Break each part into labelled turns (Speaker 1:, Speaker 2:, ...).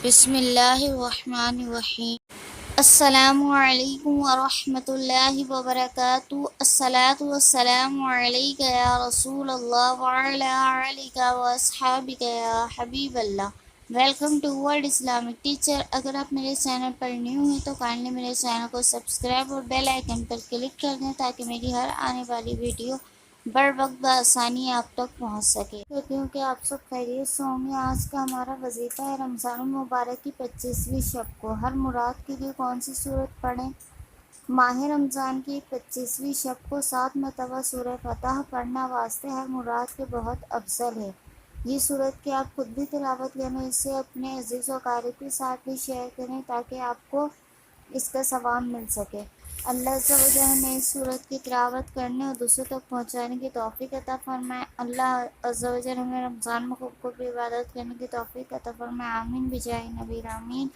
Speaker 1: بسم اللہ الرحمن الرحیم۔ السلام علیکم ورحمۃ اللہ وبرکاتہ۔ الصلاۃ والسلام علیک یا رسول اللہ وعلی آلک واصحابک یا حبیب اللہ۔ Welcome to world Islamic teacher. اگر آپ میرے چینل پر نیو ہیں تو کائنڈلی میرے چینل کو سبسکرائب اور بیل آئیکن پر کلک کر دیں تاکہ میری ہر آنے والی ویڈیو بر وقت بآسانی آپ تک پہنچ سکے۔ کیونکہ آپ سب خیریت سے ہوں گے۔ آج کا ہمارا وظیفہ ہے رمضان المبارک کی 25ویں شب کو ہر مراد کے لیے کون سی صورت پڑھیں۔ ماہ رمضان کی 25ویں شب کو 7 مرتبہ سورہ فتح پڑھنا واسطے ہر مراد کے بہت افضل ہے۔ یہ صورت کی آپ خود بھی تلاوت کریں، اسے اپنے عزیز و اقارب کے ساتھ بھی شیئر کریں تاکہ آپ کو اس کا ثواب مل سکے۔ اللہ عز و جل ہمیں اس صورت کی تلاوت کرنے اور دوسروں تک پہنچانے کی توفیق عطا فرمائے۔ اللہ عز و جل ہمیں رمضان میں خوب خوب عبادت کرنے کی توفیق عطا فرمائے۔ آمین بجاہ نبی آمین۔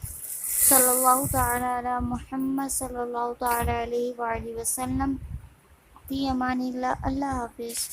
Speaker 1: صلی اللہ تعالی علی محمد صلی اللہ تعالی علیہ وآلہ وسلم۔ فی امان اللہ۔ اللہ حافظ۔